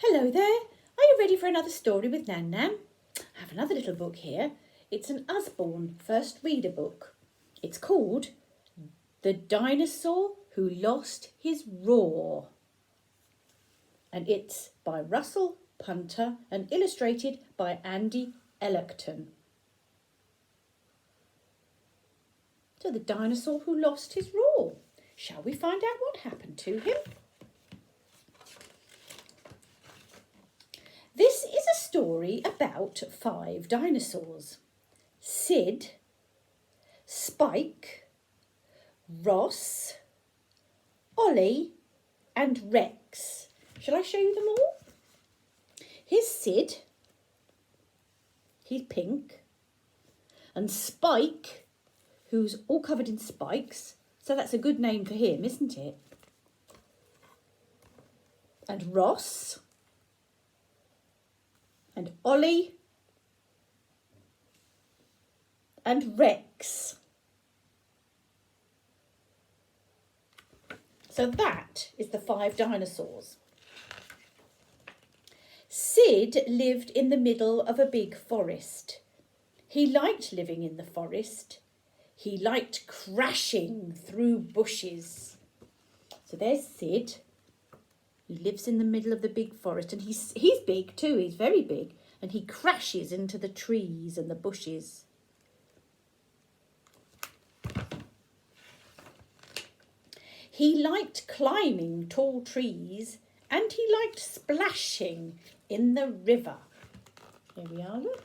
Hello there, are you ready for another story with NanNan? I have another little book here. It's an Usborne first reader book. It's called The Dinosaur Who Lost His Roar. And it's by Russell Punter and illustrated by Andy Ellerton. So the dinosaur who lost his roar. Shall we find out what happened to him? This is a story about 5 dinosaurs. Sid, Spike, Ross, Ollie and Rex. Shall I show you them all? Here's Sid. He's pink. And Spike, who's all covered in spikes. So that's a good name for him, isn't it? And Ross. And Ollie. And Rex. So that is the 5 dinosaurs. Sid lived in the middle of a big forest. He liked living in the forest. He liked crashing through bushes. So there's Sid. He lives in the middle of the big forest, and he's big too. He's very big, and he crashes into the trees and the bushes. He liked climbing tall trees, and he liked splashing in the river. Here we are, look.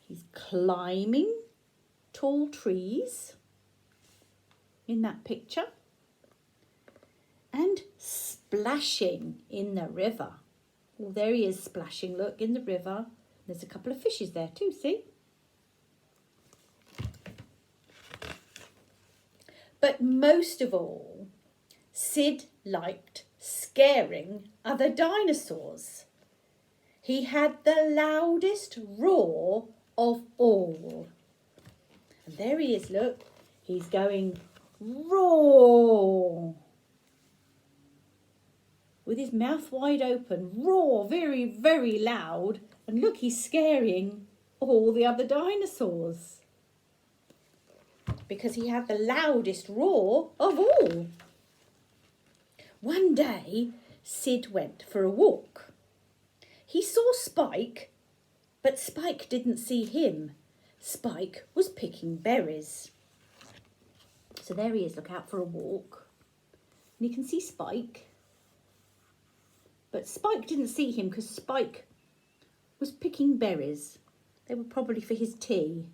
He's climbing tall trees in that picture and splashing in the river. Well, there he is splashing, look, in the river. There's a couple of fishes there too, see? But most of all, Sid liked scaring other dinosaurs. He had the loudest roar of all. And there he is, look. He's going roar. With his mouth wide open, roar, very, very loud. And look, he's scaring all the other dinosaurs. Because he had the loudest roar of all. One day, Sid went for a walk. He saw Spike, but Spike didn't see him. Spike was picking berries. So there he is, look out for a walk. And you can see Spike. But Spike didn't see him because Spike was picking berries. They were probably for his tea.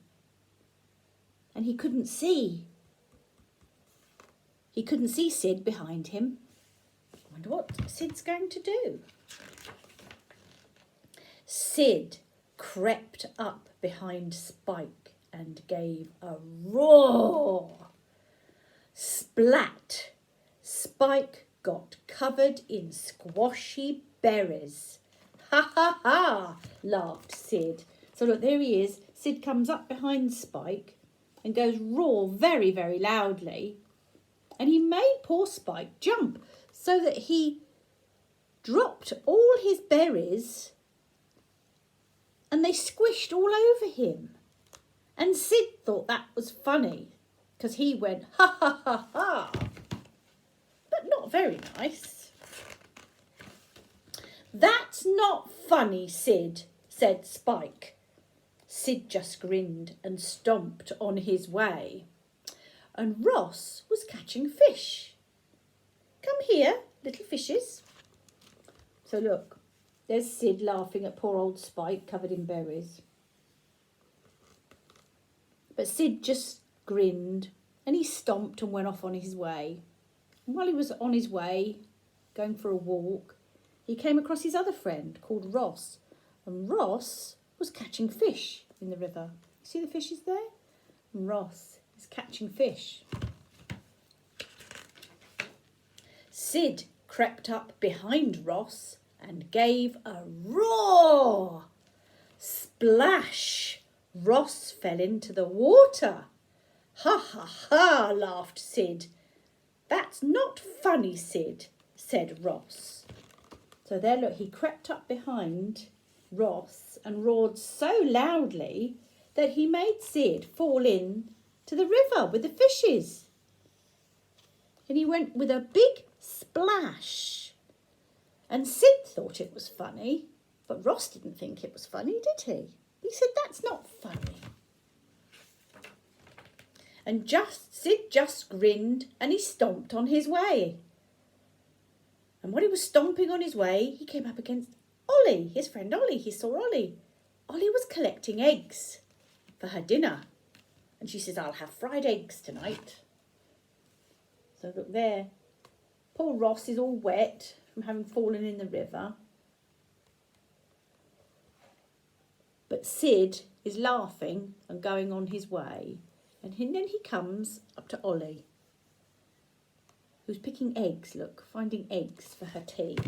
And he couldn't see. He couldn't see Sid behind him. I wonder what Sid's going to do. Sid crept up behind Spike and gave a roar. Splat! Spike got covered in squashy berries. Ha ha ha, laughed Sid. So look, there he is. Sid comes up behind Spike and goes roar very, very loudly. And he made poor Spike jump so that he dropped all his berries and they squished all over him. And Sid thought that was funny because he went ha ha ha ha. But not very nice. That's not funny, Sid, said Spike. Sid just grinned and stomped on his way. And Ross was catching fish. Come here, little fishes. So look, there's Sid laughing at poor old Spike covered in berries. But Sid just grinned and he stomped and went off on his way. And while he was on his way, going for a walk, he came across his other friend called Ross. And Ross was catching fish in the river. See the fishes there? And Ross is catching fish. Sid crept up behind Ross and gave a roar. Splash! Ross fell into the water. Ha ha ha, laughed Sid. That's not funny, Sid, said Ross. So there, look, he crept up behind Ross and roared so loudly that he made Sid fall in to the river with the fishes. And he went with a big splash. And Sid thought it was funny, but Ross didn't think it was funny, did he? He said, that's not funny. And Sid just grinned and he stomped on his way. And while he was stomping on his way, he came up against Ollie, his friend Ollie. He saw Ollie. Ollie was collecting eggs for her dinner. And she says, I'll have fried eggs tonight. So look there. Poor Ross is all wet from having fallen in the river. But Sid is laughing and going on his way. And then he comes up to Ollie, who's picking eggs, look, finding eggs for her tea,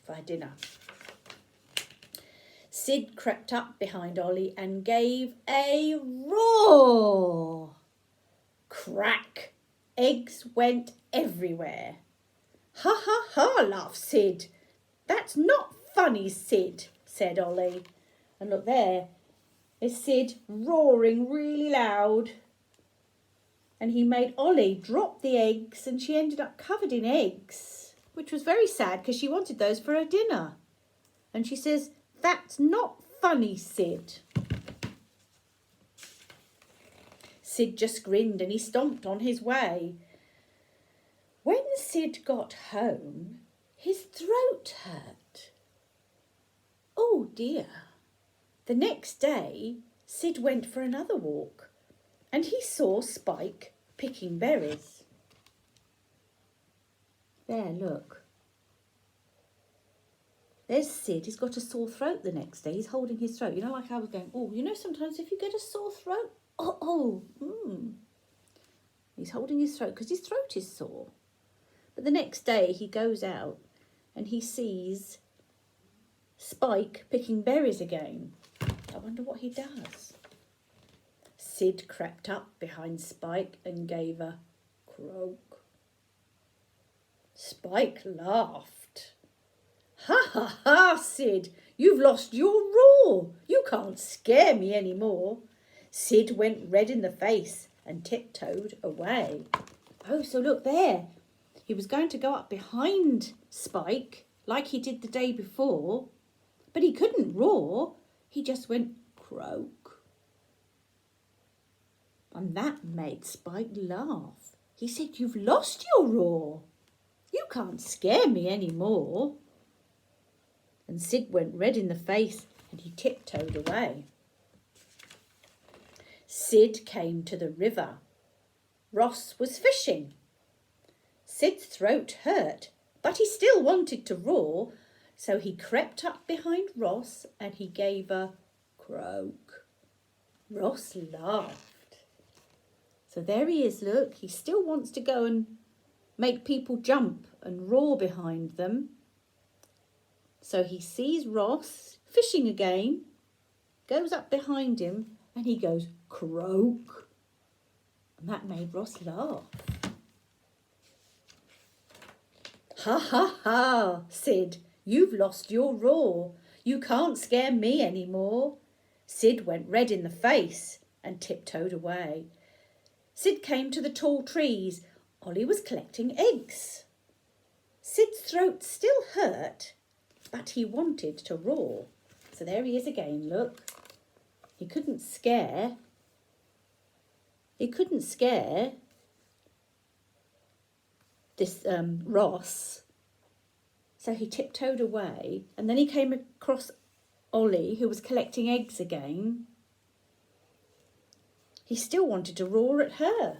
for her dinner. Sid crept up behind Ollie and gave a roar. Crack! Eggs went everywhere. Ha ha ha, laughed Sid. That's not funny, Sid, said Ollie. And look there is Sid roaring really loud. And he made Ollie drop the eggs and she ended up covered in eggs, which was very sad because she wanted those for her dinner. And she says, that's not funny, Sid. Sid just grinned and he stomped on his way. When Sid got home, his throat hurt. Oh dear. The next day, Sid went for another walk. And he saw Spike picking berries. There, look. There's Sid. He's got a sore throat the next day. He's holding his throat. You know, like I was going, oh, you know, sometimes if you get a sore throat, He's holding his throat because his throat is sore. But the next day he goes out and he sees Spike picking berries again. I wonder what he does. Sid crept up behind Spike and gave a croak. Spike laughed. Ha ha ha, Sid, you've lost your roar. You can't scare me any more. Sid went red in the face and tiptoed away. Oh, so look there. He was going to go up behind Spike like he did the day before, but he couldn't roar. He just went croak. And that made Spike laugh. He said, you've lost your roar. You can't scare me any more. And Sid went red in the face and he tiptoed away. Sid came to the river. Ross was fishing. Sid's throat hurt, but he still wanted to roar, so he crept up behind Ross and he gave a croak. Ross laughed. So there he is, look. He still wants to go and make people jump and roar behind them. So he sees Ross fishing again, goes up behind him, and he goes, croak. And that made Ross laugh. Ha ha ha, Sid, you've lost your roar. You can't scare me any more. Sid went red in the face and tiptoed away. Sid came to the tall trees. Ollie was collecting eggs. Sid's throat still hurt, but he wanted to roar. So there he is again, look. He couldn't scare this Ross. So he tiptoed away and then he came across Ollie, who was collecting eggs again. He still wanted to roar at her.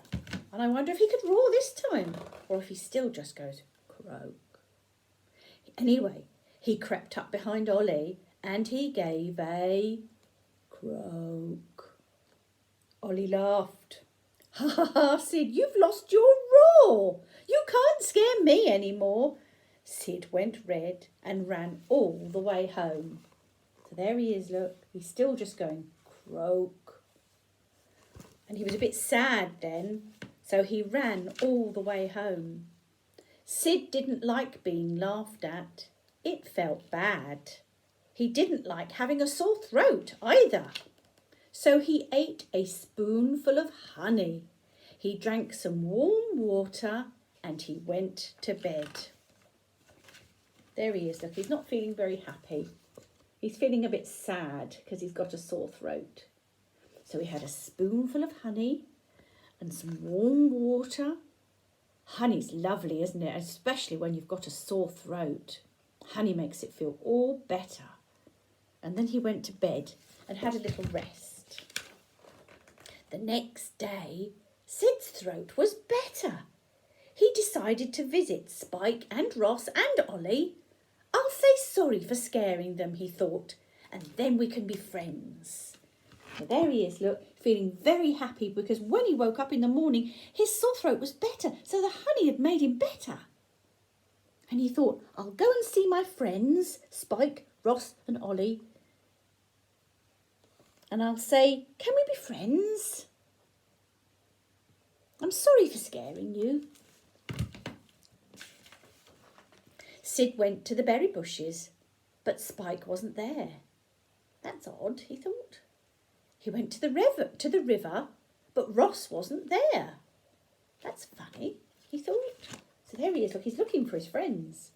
And I wonder if he could roar this time or if he still just goes croak. Anyway, he crept up behind Ollie and he gave a croak. Ollie laughed. Ha ha ha, Sid, you've lost your roar. You can't scare me any more. Sid went red and ran all the way home. So there he is, look. He's still just going croak. And he was a bit sad then, so he ran all the way home. Sid didn't like being laughed at, It felt bad. He didn't like having a sore throat either. So he ate a spoonful of honey. He drank some warm water and he went to bed. There he is, look, he's not feeling very happy. He's feeling a bit sad because he's got a sore throat. So he had a spoonful of honey and some warm water. Honey's lovely, isn't it? Especially when you've got a sore throat. Honey makes it feel all better. And then he went to bed and had a little rest. The next day, Sid's throat was better. He decided to visit Spike and Ross and Ollie. I'll say sorry for scaring them, he thought, and then we can be friends. So there he is, look, feeling very happy because when he woke up in the morning, his sore throat was better, so the honey had made him better. And he thought, I'll go and see my friends, Spike, Ross and Ollie, and I'll say, can we be friends? I'm sorry for scaring you. Sid went to the berry bushes, but Spike wasn't there. That's odd, he thought. He went to the river, but Ross wasn't there. That's funny, he thought. So there he is, look, he's looking for his friends.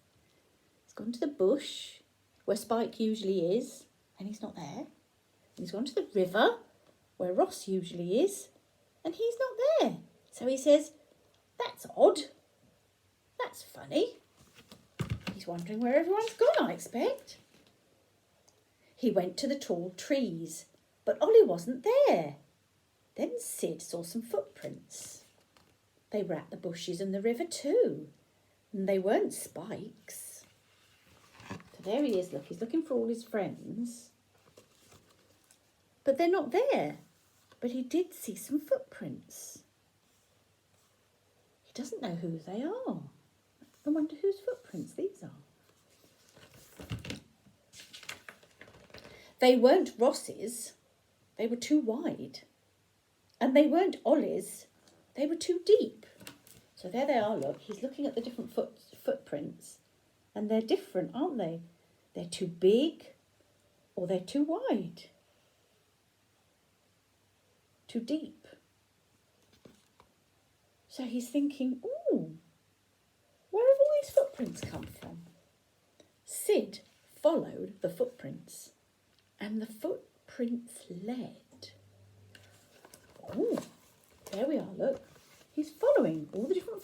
He's gone to the bush where Spike usually is, and he's not there. He's gone to the river where Ross usually is, and he's not there. So he says, that's odd. That's funny. He's wondering where everyone's gone, I expect. He went to the tall trees, but Ollie wasn't there. Then Sid saw some footprints. They were at the bushes and the river too, and they weren't Spike's. So there he is, look, he's looking for all his friends, but they're not there. But he did see some footprints. He doesn't know who they are. I wonder whose footprints these are. They weren't Ross's. They were too wide. And they weren't Ollie's. They were too deep. So there they are, look. He's looking at the different footprints. And they're different, aren't they? They're too big or they're too wide. Too deep. So he's thinking, ooh, where have all these footprints come from? Sid followed the footprints, and the footprints led. Oh, there we are, look. He's following all the different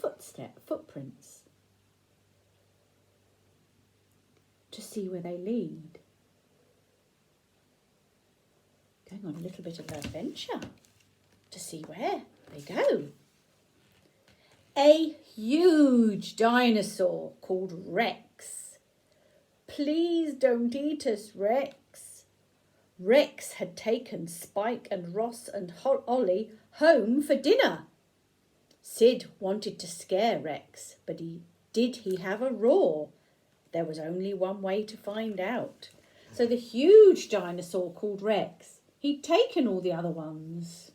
footprints to see where they lead. Going on a little bit of an adventure to see where they go. A huge dinosaur called Rex. Please don't eat us, Rex. Rex had taken Spike and Ross and Ollie home for dinner. Sid wanted to scare Rex, but did he have a roar? There was only one way to find out. So the huge dinosaur called Rex, he'd taken all the other ones.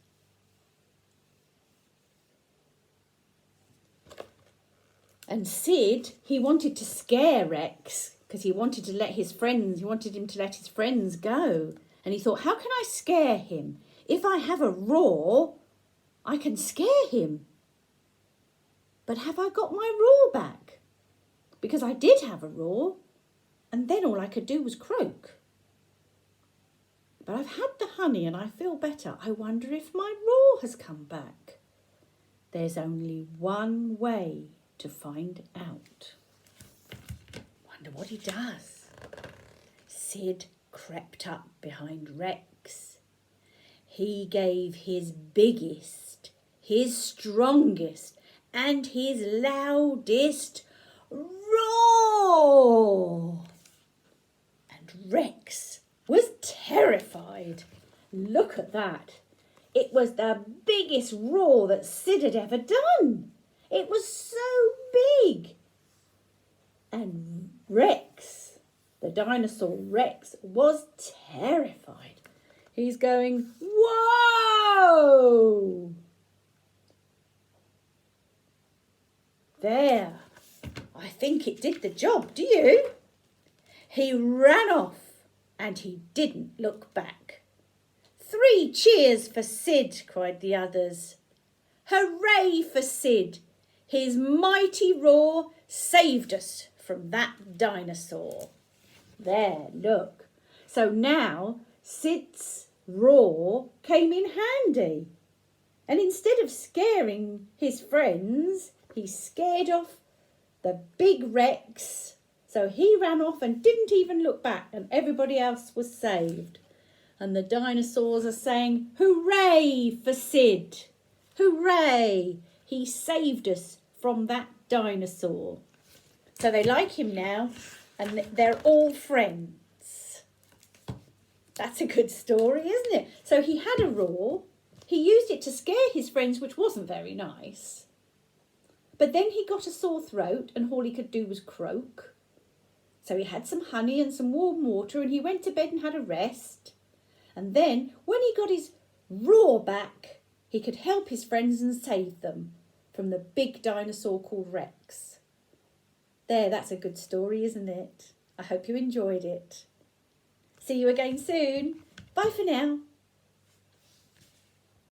And Sid, he wanted to scare Rex because he wanted him to let his friends go. And he thought, how can I scare him? If I have a roar, I can scare him. But have I got my roar back? Because I did have a roar, and then all I could do was croak. But I've had the honey and I feel better. I wonder if my roar has come back. There's only one way to find out. Wonder what he does. Sid crept up behind Rex. He gave his biggest, his strongest, and his loudest roar. And Rex was terrified. Look at that. It was the biggest roar that Sid had ever done. It was so big. And Rex, the dinosaur Rex, was terrified. He's going, whoa! There. I think it did the job, do you? He ran off and he didn't look back. 3 cheers for Sid, cried the others. Hooray for Sid! His mighty roar saved us from that dinosaur. There, look. So now Sid's roar came in handy. And instead of scaring his friends, he scared off the big Rex. So he ran off and didn't even look back, and everybody else was saved. And the dinosaurs are saying, hooray for Sid. Hooray. He saved us from that dinosaur. So they like him now, and they're all friends. That's a good story, isn't it? So he had a roar. He used it to scare his friends, which wasn't very nice. But then he got a sore throat and all he could do was croak. So he had some honey and some warm water and he went to bed and had a rest. And then when he got his roar back, he could help his friends and save them from the big dinosaur called Rex. There, that's a good story, isn't it? I hope you enjoyed it. See you again soon. Bye for now.